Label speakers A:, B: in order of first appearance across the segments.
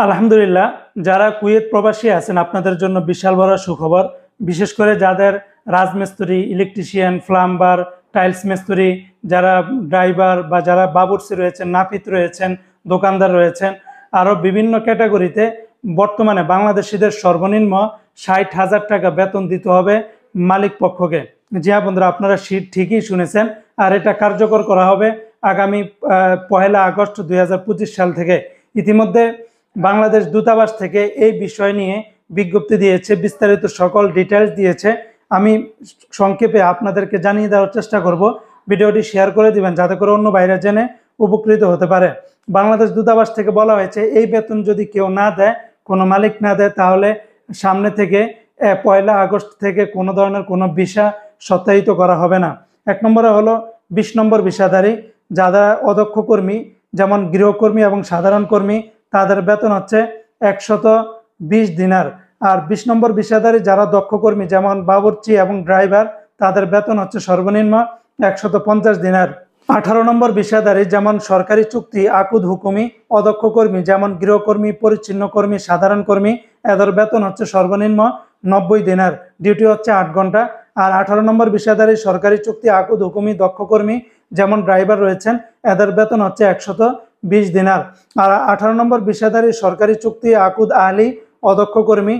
A: আলহামদুলিল্লাহ, যারা কুয়েত প্রবাসী আছেন আপনাদের জন্য বিশাল বড় সুখবর। বিশেষ করে যাদের রাজমিস্ত্রি, ইলেকট্রিশিয়ান, প্লাম্বার, টাইলস মিস্ত্রি, যারা ড্রাইভার বা যারা বাবুর্চি রয়েছেন, নাপিত রয়েছেন, দোকানদার রয়েছেন, আরও বিভিন্ন ক্যাটাগরিতে বর্তমানে বাংলাদেশিদের সর্বনিম্ন 60,000 টাকা বেতন দিতে হবে মালিক পক্ষকে। জি হ্যাঁ বন্ধুরা, আপনারা ঠিকই শুনেছেন। আর এটা কার্যকর করা হবে আগামী 1 আগস্ট 2025 সাল থেকে। ইতিমধ্যে বাংলাদেশ দূতাবাস থেকে এই বিষয় নিয়ে বিজ্ঞপ্তি দিয়েছে, বিস্তারিত সকল ডিটেলস দিয়েছে। আমি সংক্ষেপে আপনাদেরকে জানিয়ে দেওয়ার চেষ্টা করব। ভিডিওটি শেয়ার করে দিবেন যাতে করে অন্য বাইরে জেনে উপকৃত হতে পারে। বাংলাদেশ দূতাবাস থেকে বলা হয়েছে এই বেতন যদি কেউ না দেয়, কোনো মালিক না দেয়, তাহলে সামনে থেকে 1 আগস্ট থেকে কোনো ধরনের কোনো ভিসা সত্যায়িত করা হবে না। 1 নম্বরে হলো 20 নম্বর ভিসাধারী যারা অদক্ষ কর্মী, যেমন গৃহকর্মী এবং সাধারণ কর্মী, তাদের বেতন হচ্ছে 120 দিনার। আর 20 নম্বর ভিসাধারী যারা দক্ষ কর্মী, যেমন বাবুর্চি এবং ড্রাইভার, তাদের বেতন হচ্ছে সর্বনিম্ন 150 দিনার। 18 নম্বর ভিসাধারী যেমন সরকারি চুক্তি, আকুদ হুকুমি, অদক্ষ কর্মী যেমন গৃহকর্মী, পরিচ্ছন্ন কর্মী, সাধারণ কর্মী, এদের বেতন হচ্ছে সর্বনিম্ন 90 দিনার। ডিউটি হচ্ছে 8 ঘন্টা। আর 18 নম্বর ভিসাধারী সরকারি চুক্তি, আকুদ হুকুমি, দক্ষ কর্মী যেমন ড্রাইভার রয়েছেন, এদের বেতন হচ্ছে 120 দিনার। আর 18 নম্বর ভিসাধারী সরকারি চুক্তি, আকুদ আহলি, অদক্ষ কর্মী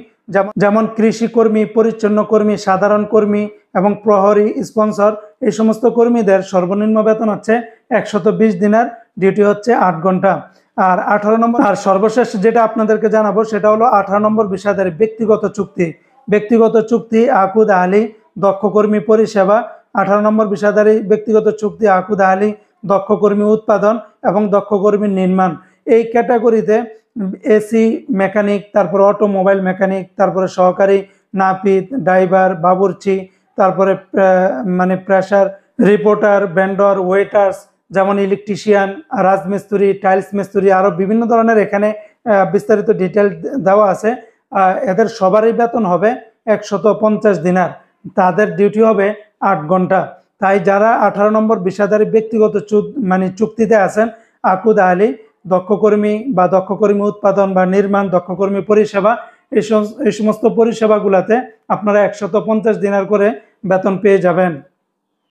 A: যেমন কৃষি কর্মী, পরিচ্ছন্ন কর্মী, সাধারণ কর্মী এবং প্রহরী, স্পন্সর, এই সমস্ত কর্মীদের সর্বনিম্ন বেতন হচ্ছে 120 দিনার। ডিউটি হচ্ছে 8 ঘন্টা। আর 18 নম্বর আর সর্বশেষ যেটা আপনাদেরকে জানাবো সেটা হলো 18 নম্বর ভিসাধারী ব্যক্তিগত চুক্তি। ব্যক্তিগত চুক্তি, আকুদ আহলি, দক্ষ কর্মী পরিষেবা। 18 নম্বর ভিসাধারী ব্যক্তিগত চুক্তি, আকুদ আহলি, দক্ষ কর্মী উৎপাদন এবং দক্ষ কর্মী নির্মাণ। এই ক্যাটাগরিতে এসি মেকানিক, তারপরে অটোমোবাইল মেকানিক, তারপরে সহকারী নাপিত, ড্রাইভার, বাবুর্চি, তারপরে প্রেসার রিপোর্টার, ভেন্ডর, ওয়েটার্স যেমন ইলেকট্রিশিয়ান, রাজমিস্ত্রি, টাইলস মিস্ত্রি, আরও বিভিন্ন ধরনের এখানে বিস্তারিত ডিটেল দেওয়া আছে। এদের সবারই বেতন হবে 150 দিনার। তাদের ডিউটি হবে 8 ঘন্টা। তাই যারা 18 নম্বর ভিসাধারী ব্যক্তিগত চুক্তিতে আছেন, আকুদ আহলি, দক্ষ কর্মী বা দক্ষ কর্মী উৎপাদন বা নির্মাণ, দক্ষ কর্মী পরিষেবা, এই সমস্ত পরিষেবাগুলোতে আপনারা 150 দিনার করে বেতন পেয়ে যাবেন।